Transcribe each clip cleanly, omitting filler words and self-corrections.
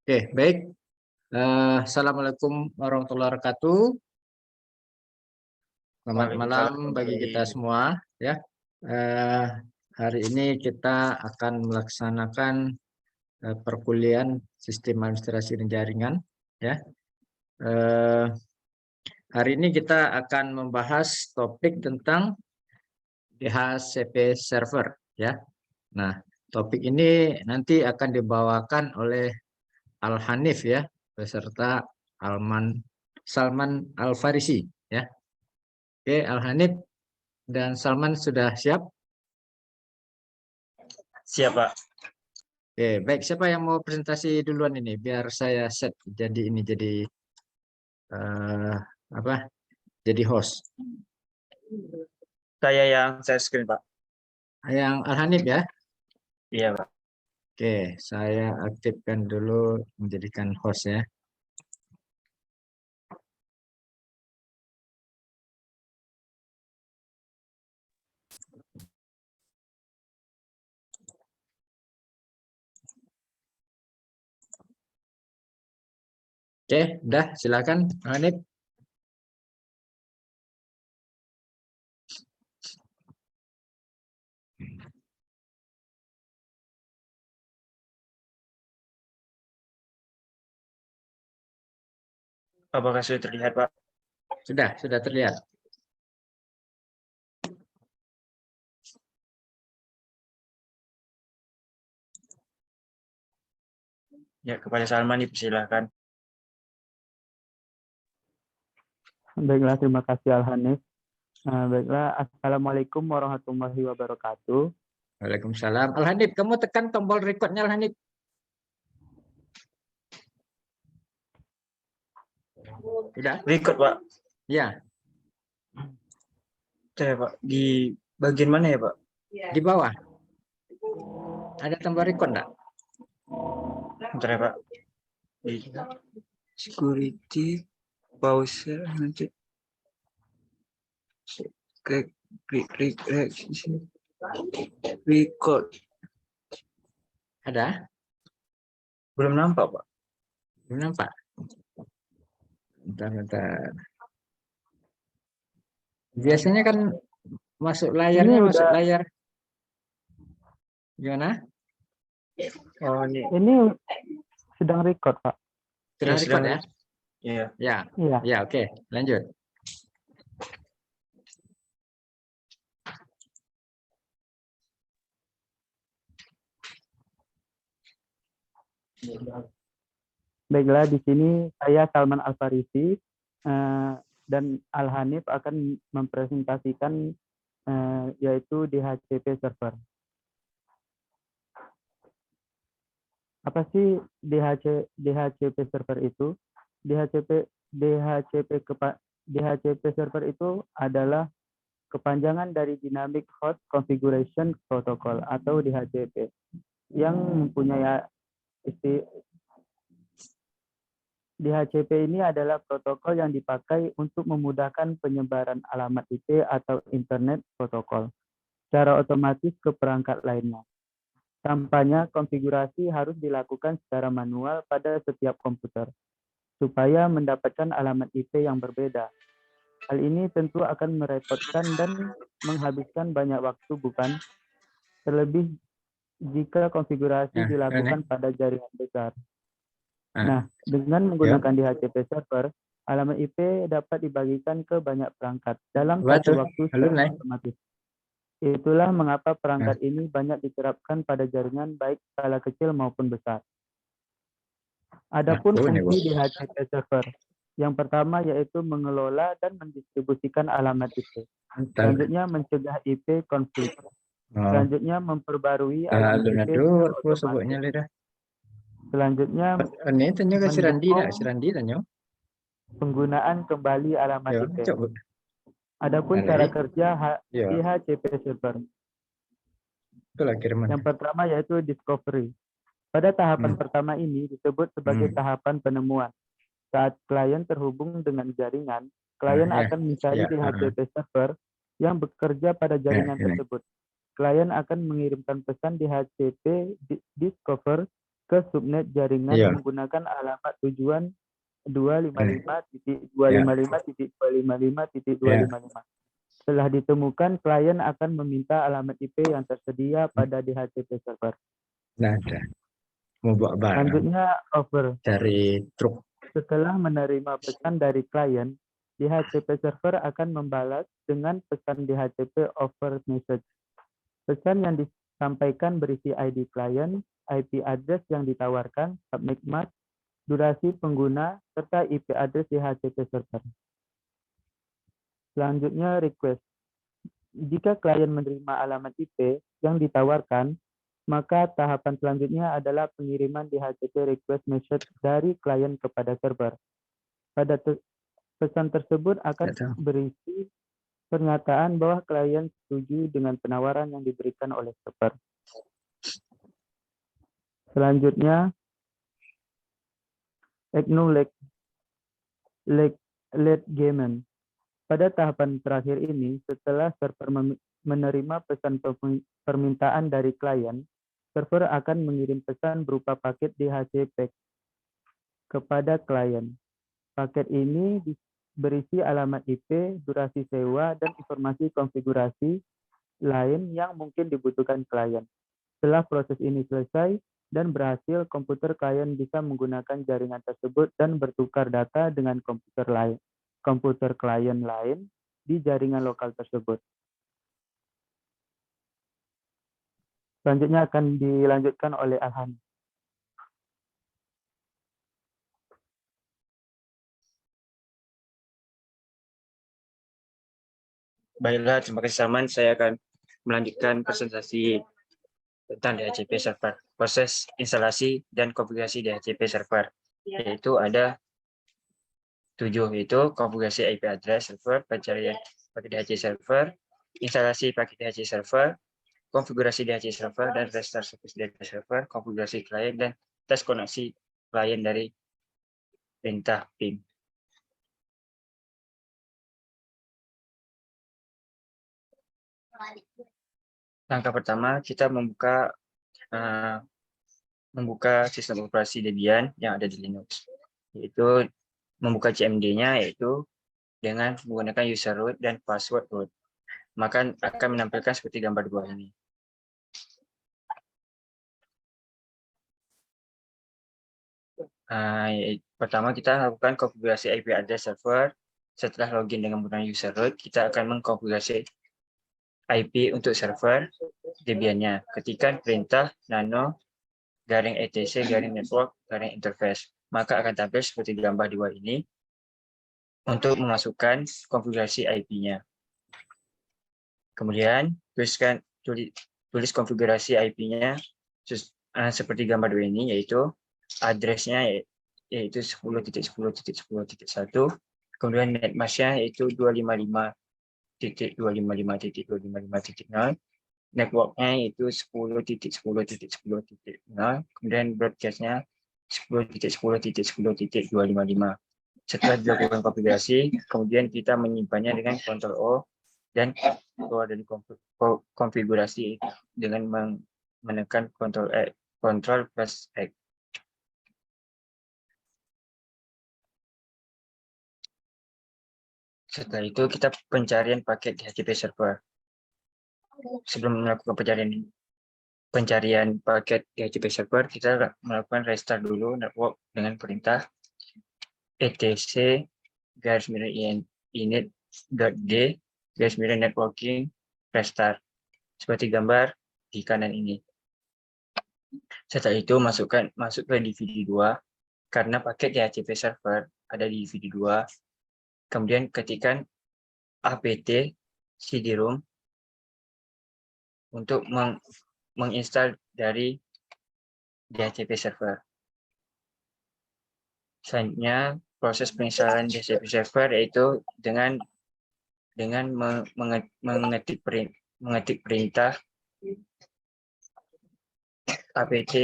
Oke, baik. Assalamualaikum warahmatullahi wabarakatuh. Selamat malam bagi kita semua. Ya, hari ini kita akan melaksanakan perkuliahan sistem administrasi dan jaringan. Ya, hari ini kita akan membahas topik tentang DHCP server. Ya, nah topik ini nanti akan dibawakan oleh Al-Hanif ya, beserta Salman Al-Farisi ya. Oke, Al-Hanif dan Salman sudah siap? Siap, Pak. Oke, baik. Siapa yang mau presentasi duluan ini? Biar saya set jadi apa? Jadi host. Saya yang share screen, Pak. Yang Al-Hanif ya. Iya, Pak. Oke, saya aktifkan dulu menjadikan host ya. Oke, udah silakan Al-Hanif. Apakah sudah terlihat, Pak? Sudah terlihat. Ya, kepada Salman dipersilakan. Baiklah, terima kasih Al-Hanif. Baiklah, Assalamualaikum warahmatullahi wabarakatuh. Waalaikumsalam. Al-Hanif, kamu tekan tombol recordnya Al-Hanif. Sudah? Record, Pak. Ya, Saya, Pak. Di bagian mana ya, Pak? di bawah. Ada tombol record enggak? Bentar ya, Pak. Di security, browser, nanti. Klik record. Ada? Belum nampak, Pak. Belum nampak? Bentar. Biasanya kan masuk layarnya, Ini masuk udah- layar. Gimana? Oh, ini. Ini sedang record, Pak. Sedang Ya, record ya? Iya. Ya, Iya. ya oke. Lanjut. Baiklah, di sini saya Salman Al-Farisi dan Al-Hanif akan mempresentasikan yaitu DHCP server. Apa sih DHCP server itu? DHCP server itu adalah kepanjangan dari Dynamic Host Configuration Protocol atau DHCP yang mempunyai DHCP ini adalah protokol yang dipakai untuk memudahkan penyebaran alamat IP atau Internet Protokol secara otomatis ke perangkat lainnya. Tampaknya konfigurasi harus dilakukan secara manual pada setiap komputer supaya mendapatkan alamat IP yang berbeda. Hal ini tentu akan merepotkan dan menghabiskan banyak waktu, bukan? Terlebih jika konfigurasi dilakukan pada jaringan besar. Nah, dengan menggunakan DHCP server, alamat IP dapat dibagikan ke banyak perangkat dalam satu waktu secara otomatis. Itulah mengapa perangkat ini banyak diterapkan pada jaringan baik skala kecil maupun besar. Adapun fungsi DHCP server, yang pertama yaitu mengelola dan mendistribusikan alamat IP. Selanjutnya mencegah IP konflik. Selanjutnya memperbarui alamat IP secara otomatis. Selanjutnya penggunaan kembali alamat IP. Adapun cara kerja DHCP server. Yang pertama yaitu discovery. Pada tahapan pertama ini disebut sebagai tahapan penemuan. Saat klien terhubung dengan jaringan, klien akan mencari DHCP server yang bekerja pada jaringan tersebut. Klien akan mengirimkan pesan DHCP discover ke subnet jaringan Iya. menggunakan alamat tujuan 255.255.255.255. Setelah ditemukan, klien akan meminta alamat IP yang tersedia pada DHCP server. Nah, ada. Mau bawa barang Selanjutnya, offer. dari truk. Setelah menerima pesan dari klien, DHCP server akan membalas dengan pesan DHCP offer message. Pesan yang disampaikan berisi ID klien, IP address yang ditawarkan, submit mask, durasi pengguna, serta IP address DHCP server. Selanjutnya, request. Jika klien menerima alamat IP yang ditawarkan, maka tahapan selanjutnya adalah pengiriman DHCP request message dari klien kepada server. Pada pesan tersebut akan berisi pernyataan bahwa klien setuju dengan penawaran yang diberikan oleh server. Selanjutnya, acknowledgement. Pada tahapan terakhir ini, setelah server menerima pesan permintaan dari klien, server akan mengirim pesan berupa paket DHCP kepada klien. Paket ini berisi alamat IP, durasi sewa, dan informasi konfigurasi lain yang mungkin dibutuhkan klien. Setelah proses ini selesai dan berhasil, komputer klien bisa menggunakan jaringan tersebut dan bertukar data dengan komputer klien lain di jaringan lokal tersebut. Selanjutnya akan dilanjutkan oleh Alhan. Baiklah, terima kasih Salman. Saya akan melanjutkan presentasi tentang DHCP server. Proses instalasi dan konfigurasi DHCP server, yaitu ada 7, yaitu konfigurasi IP address server, pencarian paket DHCP server, instalasi paket DHCP server, konfigurasi DHCP server, dan restart service DHCP server, konfigurasi klien, dan tes koneksi klien dari perintah PIM. Langkah pertama, kita membuka sistem operasi Debian yang ada di Linux, yaitu membuka CMD-nya, yaitu dengan menggunakan user root dan password root. Maka akan menampilkan seperti gambar 2 ini. Pertama, kita lakukan konfigurasi IP address server. Setelah login dengan menggunakan user root, kita akan mengkonfigurasi IP untuk server Debian-nya. Ketikkan perintah nano --etc network interface. Maka akan tampil seperti gambar 2 ini untuk memasukkan konfigurasi IP-nya. Kemudian tulis konfigurasi IP-nya seperti gambar 2 ini, yaitu address-nya yaitu 10.10.10.1, kemudian netmask-nya yaitu 255.255.255.0, network-nya yaitu 10.10.10.0, kemudian broadcast-nya 10.10.10.255. Setelah dilakukan konfigurasi, kemudian kita menyimpannya dengan Ctrl O dan keluar dari konfigurasi dengan menekan Ctrl plus X. Setelah itu kita pencarian paket DHCP server. Sebelum melakukan pencarian paket DHCP server, kita melakukan restart dulu network dengan perintah etc/init.d/networking restart, seperti gambar di kanan ini. Setelah itu masuk ke DVD 2, karena paket DHCP server ada di DVD 2. Kemudian ketikkan apt cd-rom untuk menginstal dari DHCP server. Selanjutnya, proses penginstalan DHCP server yaitu dengan mengetik perintah apt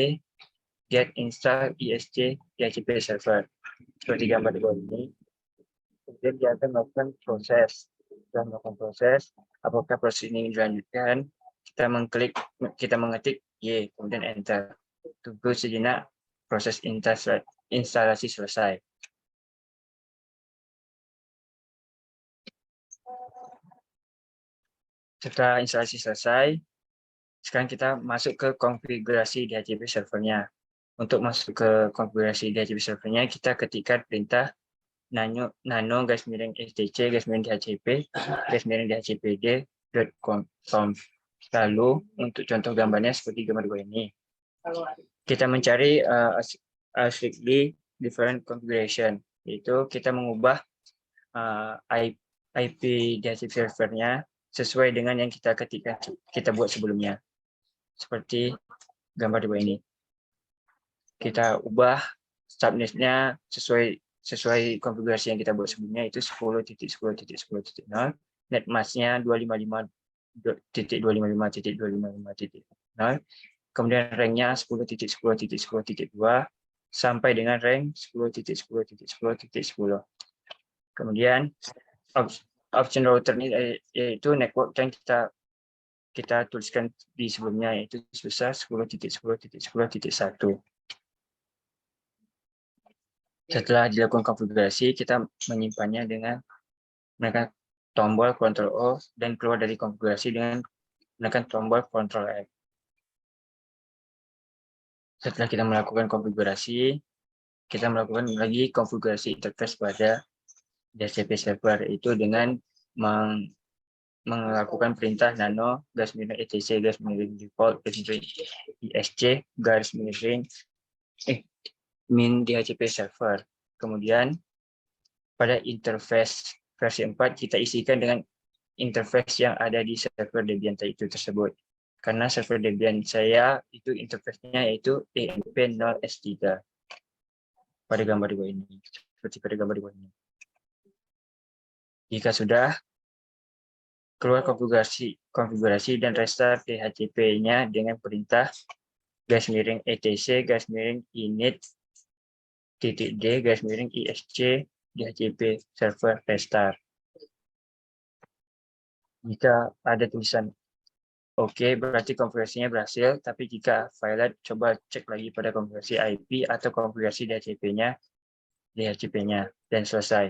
get install isc DHCP server, seperti gambar di bawah ini. Kemudian dia akan melakukan proses. Setelah melakukan proses, apakah proses ini dilanjutkan, kita mengetik Y, kemudian enter. Tunggu sejenak proses instalasi selesai. Setelah instalasi selesai, sekarang kita masuk ke konfigurasi DHCP servernya. Untuk masuk ke konfigurasi DHCP servernya, kita ketikkan perintah nano /dhcp-dhcpd.conf. Lalu untuk contoh gambarnya seperti gambar gue ini, kita mencari strictly different configuration, yaitu kita mengubah IP DHCP servernya sesuai dengan yang kita buat sebelumnya, seperti gambar di bawah ini. Kita ubah subnetnya sesuai konfigurasi yang kita buat sebelumnya, itu 10.10.10.0, net masknya 255.255.255.0, kemudian ranknya 10.10.10.2 sampai dengan rank 10.10.10.10. Kemudian option router ini yaitu network yang kita tuliskan di sebelumnya, yaitu sebesar 10.10.10.1. Setelah dilakukan konfigurasi, kita menyimpannya dengan menekan tombol Ctrl O dan keluar dari konfigurasi dengan menekan tombol Ctrl F. Setelah kita melakukan konfigurasi, kita melakukan lagi konfigurasi interface pada DHCP server, itu dengan melakukan perintah nano /etc /default /isc min DHCP server. Kemudian pada interface versi 4 kita isikan dengan interface yang ada di server Debian itu tersebut. Karena server Debian saya itu interface-nya yaitu EMP0S3 pada gambar di bawah ini, seperti pada gambar di bawah ini. Jika sudah, keluar konfigurasi dan restart DHCP-nya dengan perintah /etc/init-d/isc DHCP server restart. Jika ada tulisan oke, berarti konfigurasinya berhasil, tapi jika failed, coba cek lagi pada konfigurasi IP atau konfigurasi DHCP-nya dan selesai.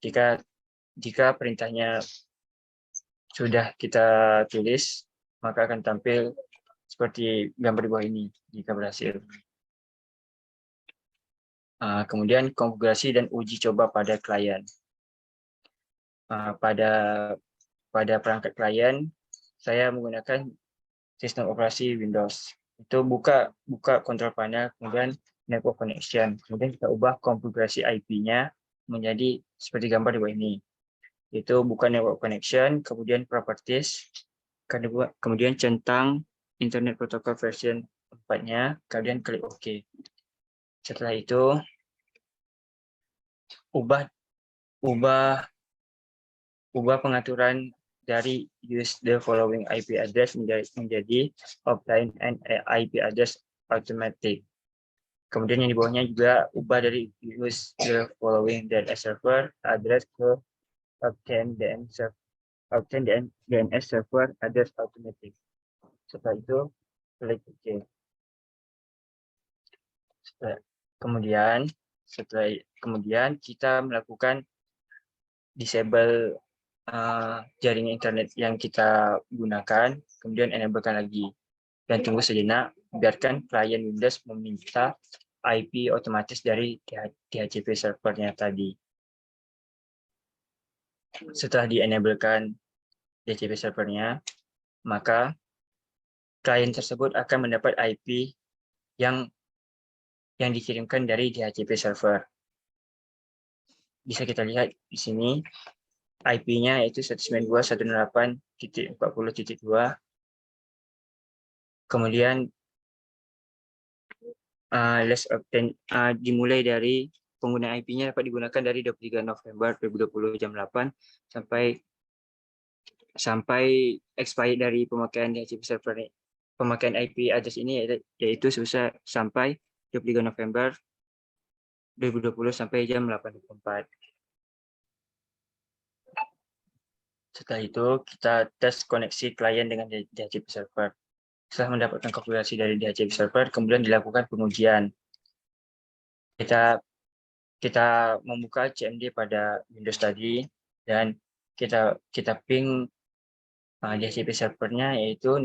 Jika perintahnya sudah kita tulis, maka akan tampil seperti gambar di bawah ini jika berhasil. Kemudian konfigurasi dan uji coba pada klien. Pada perangkat klien, saya menggunakan sistem operasi Windows. Itu buka control panel, kemudian network connection. Kemudian kita ubah konfigurasi IP-nya menjadi seperti gambar di bawah ini. Itu buka network connection, kemudian properties, kemudian centang internet protocol version 4-nya, kemudian klik OK. Setelah itu ubah pengaturan dari use the following IP address menjadi obtain an IP address automatic. Kemudian yang di bawahnya juga ubah dari use the following DNS server address ke obtain DNS server address automatic. Setelah itu klik OK. Kemudian kita melakukan disable jaringan internet yang kita gunakan, kemudian enablekan lagi, dan tunggu sejenak, biarkan klien Windows meminta IP otomatis dari DHCP servernya tadi. Setelah di-enablekan DHCP servernya, maka klien tersebut akan mendapat IP yang dikirimkan dari DHCP server. Bisa kita lihat di sini, IP-nya yaitu 192.168.40.2. Kemudian dimulai dari pengguna IP-nya dapat digunakan dari 23 November 2020 jam 8 sampai expired dari pemakaian DHCP server ini. Pemakaian IP address ini yaitu sampai 23 November 2020 sampai jam 8.24. Setelah itu, kita tes koneksi klien dengan DHCP server. Setelah mendapatkan konfigurasi dari DHCP server, kemudian dilakukan pengujian. kita membuka CMD pada Windows tadi, dan kita ping DHCP servernya, yaitu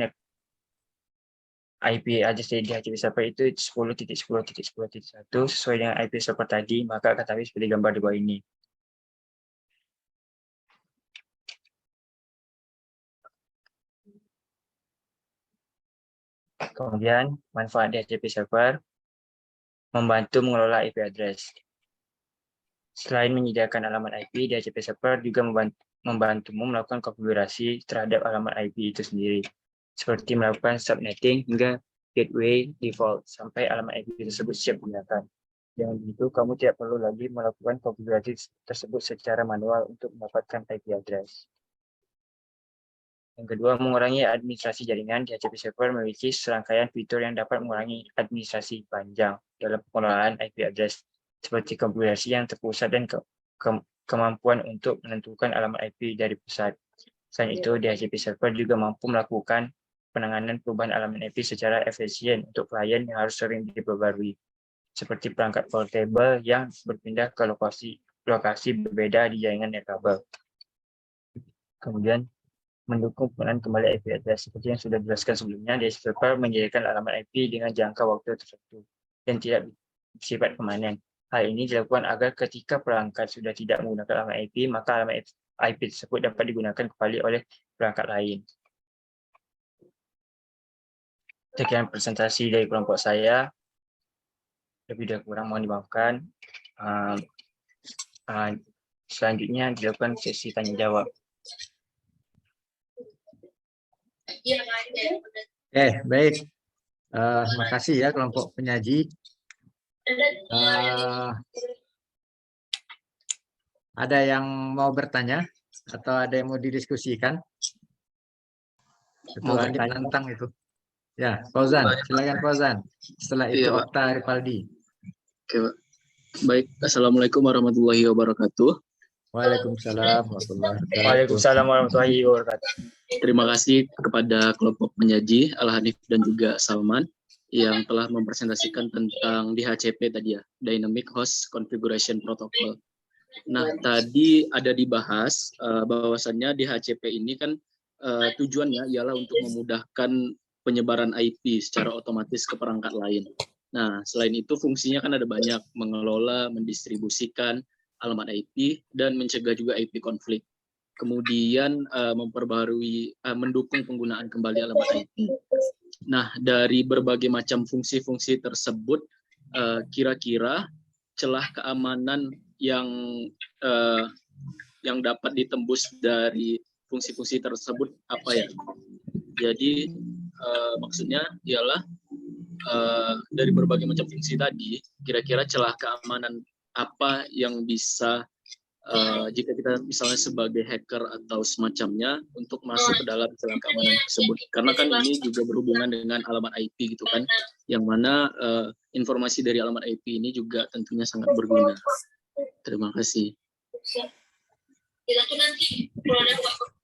IP address dari DHCP server itu 10.10.10.1 sesuai dengan IP server tadi, maka akan tampil seperti gambar di bawah ini. Kemudian manfaat DHCP server membantu mengelola IP address. Selain menyediakan alamat IP, DHCP server juga membantumu melakukan konfigurasi terhadap alamat IP itu sendiri, seperti melakukan subnetting hingga gateway default sampai alamat IP tersebut siap digunakan. Dengan begitu, kamu tidak perlu lagi melakukan konfigurasi tersebut secara manual untuk mendapatkan IP address. Yang kedua, mengurangi administrasi jaringan. DHCP server memiliki serangkaian fitur yang dapat mengurangi administrasi panjang dalam pengelolaan IP address, seperti konfigurasi yang terpusat dan kemampuan untuk menentukan alamat IP dari pusat. Selain itu, DHCP server juga mampu melakukan penanganan perubahan alamat IP secara efisien untuk klien yang harus sering diperbarui, seperti perangkat portable yang berpindah ke lokasi berbeda di jaringan nirkabel. Kemudian, mendukung penggunaan kembali IP address. Seperti yang sudah dijelaskan sebelumnya, DHCP server menyediakan alamat IP dengan jangka waktu tertentu dan tidak bersifat permanen. Hal ini dilakukan agar ketika perangkat sudah tidak menggunakan alamat IP, maka alamat IP tersebut dapat digunakan kembali oleh perangkat lain. Sekian presentasi dari kelompok saya. Lebih dan kurang mohon dimaafkan. Selanjutnya dilakukan sesi tanya jawab. Baik. Terima kasih ya kelompok penyaji. Ada yang mau bertanya atau ada yang mau didiskusikan? Ketua Adip nantang itu. Ya, Fauzan, silakan Fauzan. Setelah itu Iya, Okta Ripaldi. Oke, Pak. Baik, Assalamualaikum warahmatullahi wabarakatuh. Waalaikumsalam warahmatullahi wabarakatuh. Waalaikumsalam warahmatullahi wabarakatuh. Terima kasih kepada kelompok penyaji Al-Hanif dan juga Salman yang telah mempresentasikan tentang DHCP tadi ya, Dynamic Host Configuration Protocol. Nah, tadi ada dibahas bahwasannya DHCP ini kan tujuannya ialah untuk memudahkan penyebaran IP secara otomatis ke perangkat lain. Nah, selain itu fungsinya kan ada banyak, mengelola, mendistribusikan alamat IP, dan mencegah juga IP konflik. Kemudian memperbarui, mendukung penggunaan kembali alamat IP. Nah, dari berbagai macam fungsi-fungsi tersebut, kira-kira celah keamanan yang dapat ditembus dari fungsi-fungsi tersebut apa ya? Jadi maksudnya ialah dari berbagai macam fungsi tadi, kira-kira celah keamanan apa yang bisa jika kita misalnya sebagai hacker atau semacamnya untuk masuk ke dalam celah keamanan tersebut. Karena kan ini juga berhubungan dengan alamat IP gitu kan, yang mana informasi dari alamat IP ini juga tentunya sangat berguna. Terima kasih.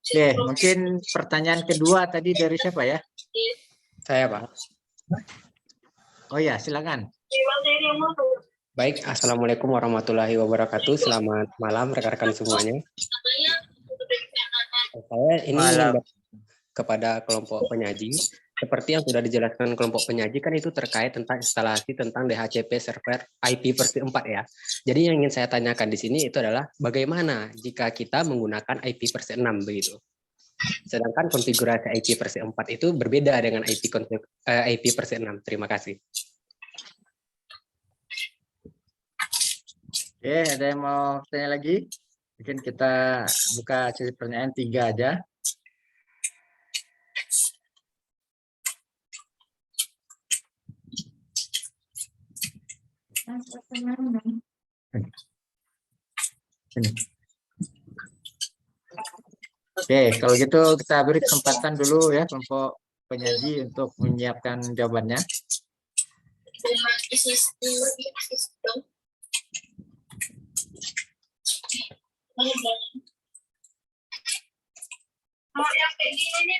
Oke, mungkin pertanyaan kedua tadi dari siapa ya? Saya, Pak. Oh ya, silakan. Baik, Assalamualaikum warahmatullahi wabarakatuh. Selamat malam rekan-rekan semuanya. Saya ini kepada kelompok penyaji. Seperti yang sudah dijelaskan kelompok penyaji, kan itu terkait tentang instalasi tentang DHCP server IP versi 4 ya. Jadi yang ingin saya tanyakan di sini itu adalah bagaimana jika kita menggunakan IP versi 6 begitu. Sedangkan konfigurasi IP versi 4 itu berbeda dengan IP versi 6. Terima kasih. Oke, ada yang mau tanya lagi? Mungkin kita buka sesi pertanyaan 3 aja. Oke, kalau gitu kita beri kesempatan dulu ya kelompok penyaji untuk menyiapkan jawabannya. Yang kayak gini nih,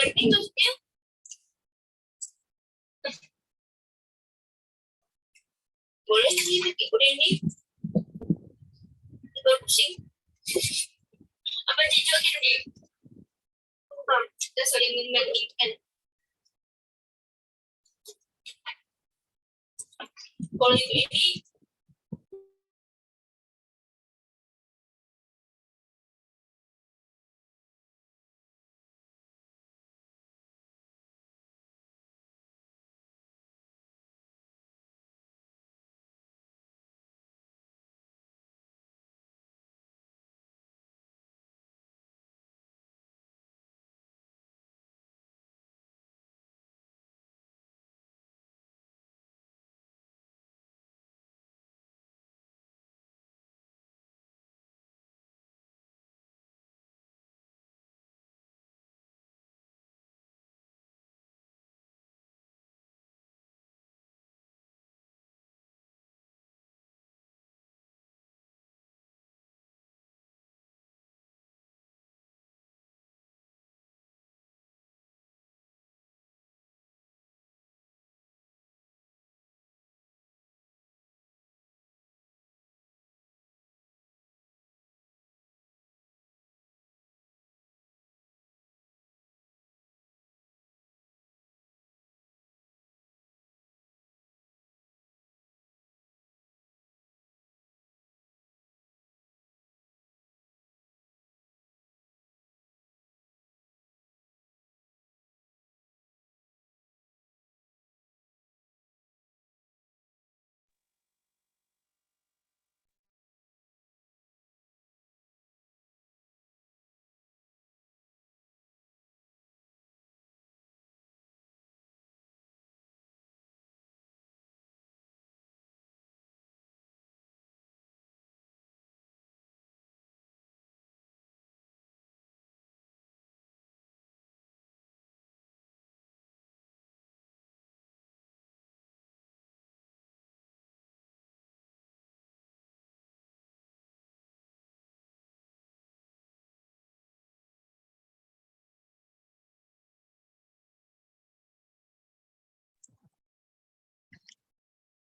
berarti maksudnya boleh sih ikut ini pusing apa jujur ini kita saling membandingkan kalau itu ini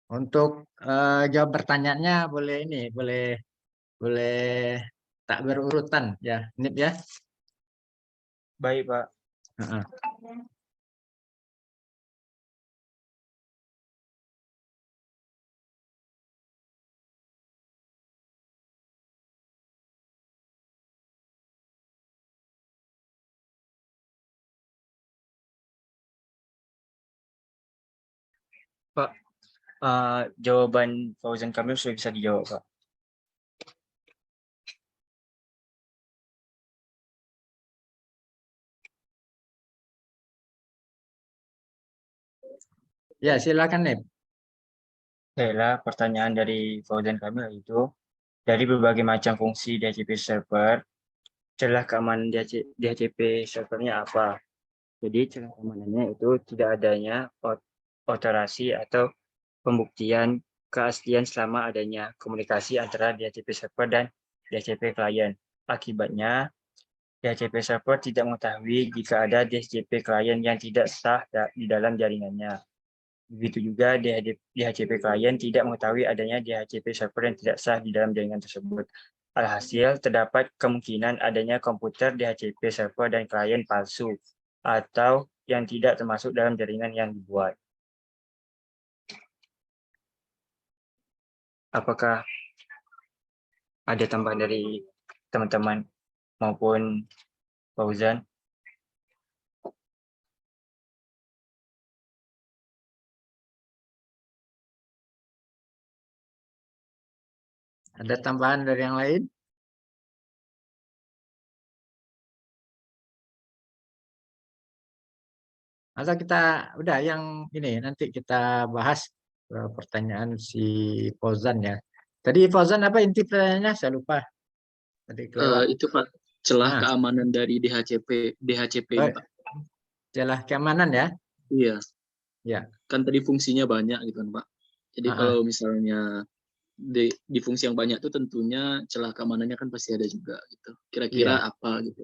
Untuk jawab pertanyaannya boleh ini, boleh tak berurutan ya, Nip ya. Baik, Pak. Heeh. Pak, jawaban Fauzan Kamil sudah bisa dijawab, Pak. Ya, silakan Nip. Baiklah, pertanyaan dari Fauzan Kamil itu, dari berbagai macam fungsi DHCP server, celah keamanan DHCP servernya apa? Jadi celah keamanannya itu tidak adanya otorasi atau pembuktian keaslian selama adanya komunikasi antara DHCP server dan DHCP klien. Akibatnya, DHCP server tidak mengetahui jika ada DHCP klien yang tidak sah di dalam jaringannya. Begitu juga DHCP klien tidak mengetahui adanya DHCP server yang tidak sah di dalam jaringan tersebut. Alhasil, terdapat kemungkinan adanya komputer DHCP server dan klien palsu atau yang tidak termasuk dalam jaringan yang dibuat. Apakah ada tambahan dari teman-teman maupun Fauzan? Ada tambahan dari yang lain? Atau kita udah yang ini nanti kita bahas pertanyaan si Fauzan ya. Tadi Fauzan apa inti pertanyaannya? Saya lupa. Tadi kelewat. Itu Pak, celah Nah. keamanan dari DHCP ini, Pak. Celah keamanan ya? Iya. Ya. Kan tadi fungsinya banyak gitu kan, Pak. Jadi kalau misalnya di fungsi yang banyak itu tentunya celah keamanannya kan pasti ada juga gitu. Kira-kira apa gitu.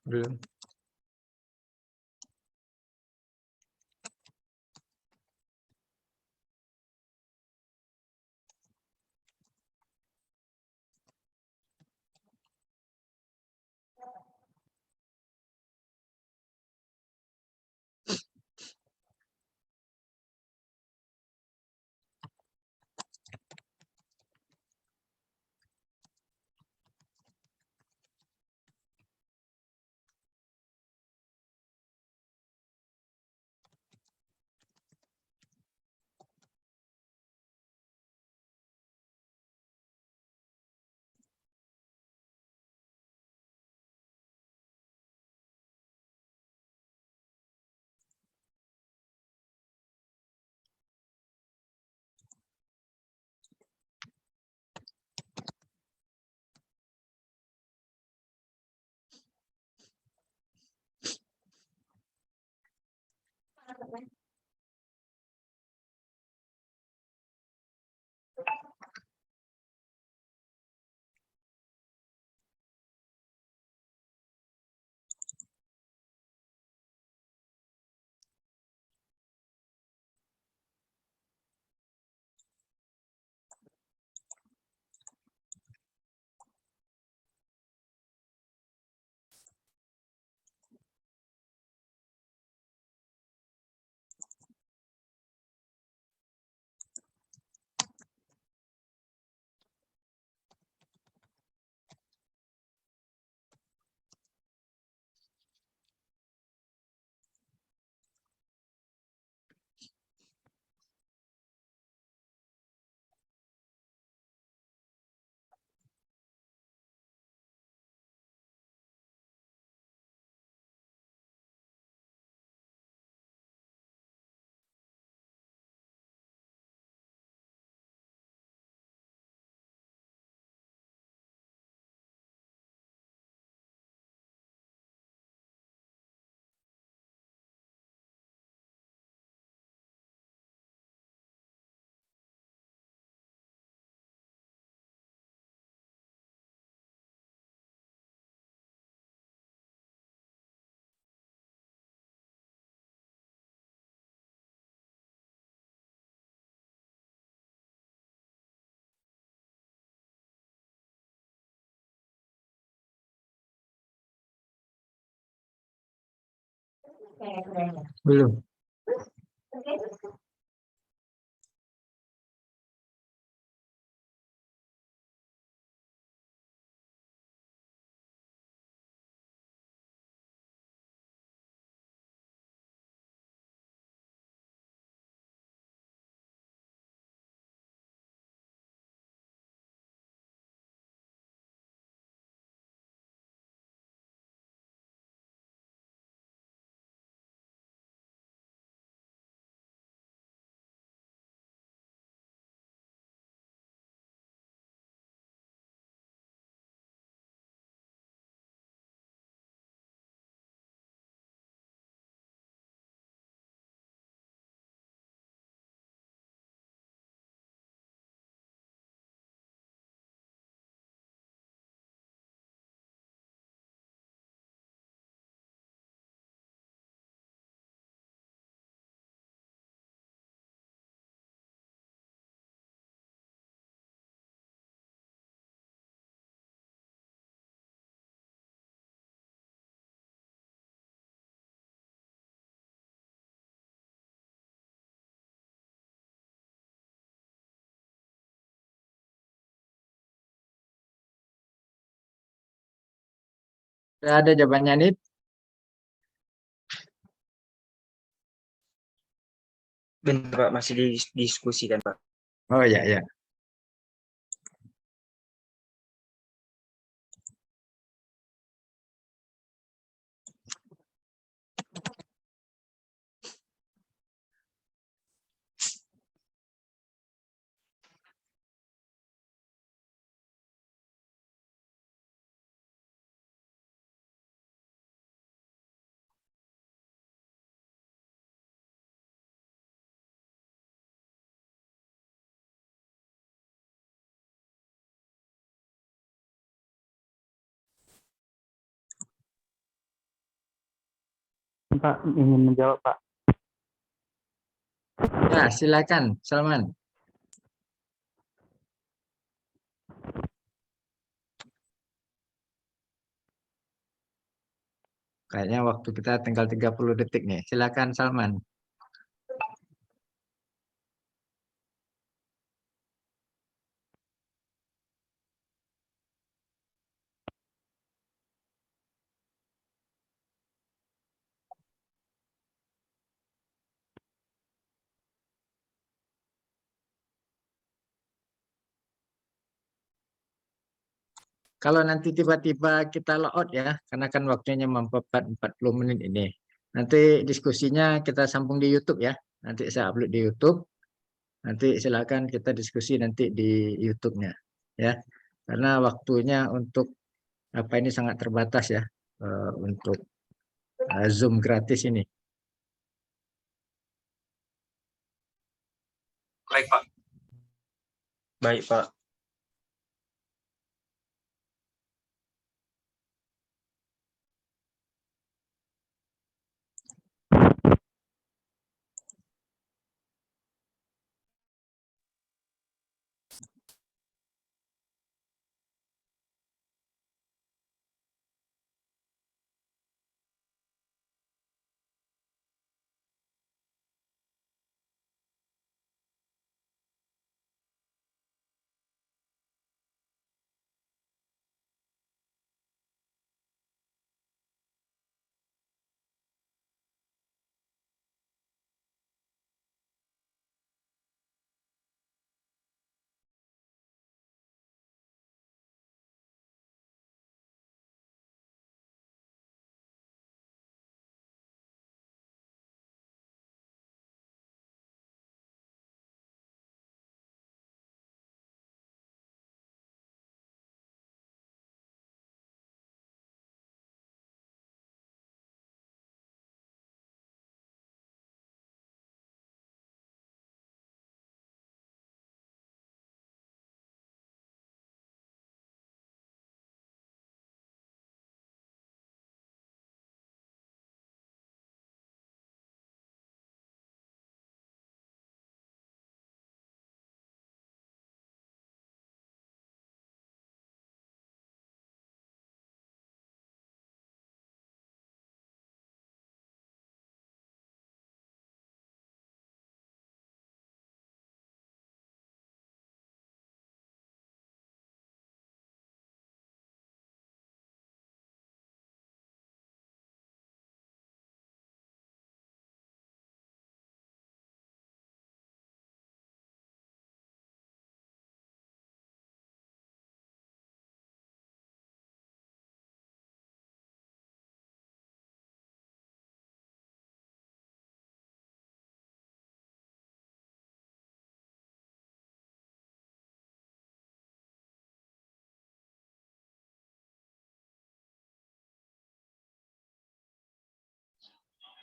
Belum. Belum. Sudah ada jawabannya nih. Bentar Pak, masih didiskusikan Pak. Oh ya ya. Pak, ingin menjawab, Pak. Ya, silakan, Salman. Kayaknya waktu kita tinggal 30 detik nih. Silakan, Salman. Kalau nanti tiba-tiba kita logout ya, karena kan waktunya 40 menit ini. Nanti diskusinya kita sambung di YouTube ya. Nanti saya upload di YouTube. Nanti silakan kita diskusi nanti di YouTube-nya ya. Karena waktunya untuk apa ini sangat terbatas ya, untuk Zoom gratis ini. Baik, Pak. Baik, Pak.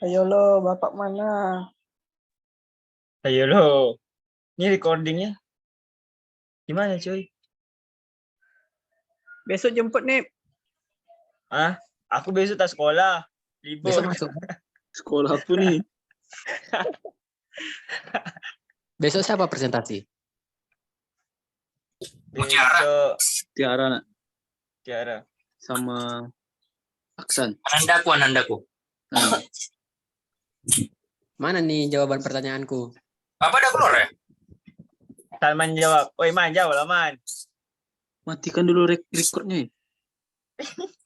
Ayo lo, Bapak mana? Ayo lo. Ini recordingnya. Gimana, cuy? Besok jemput nih. Ah, aku besok tak sekolah. Besok Libur. masuk. Sekolah aku nih. Besok siapa presentasi? Besok Tiara nak, Tiara. sama Aksan. Anandaku. Nah, Mana nih jawaban pertanyaanku? Apa udah keluar ya? Salman jawab. Oi, Man, jawab lah, Man. matikan dulu recordnya.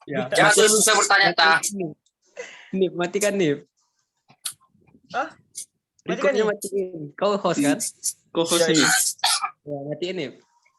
Ya. Jangan susah bertanya, Ta. Nip, matikan Nip. Hah? Matikan Recordnya nih. matiin. Kau host kan? Co-host Ya, ini. ya. Ya, matiin Nip.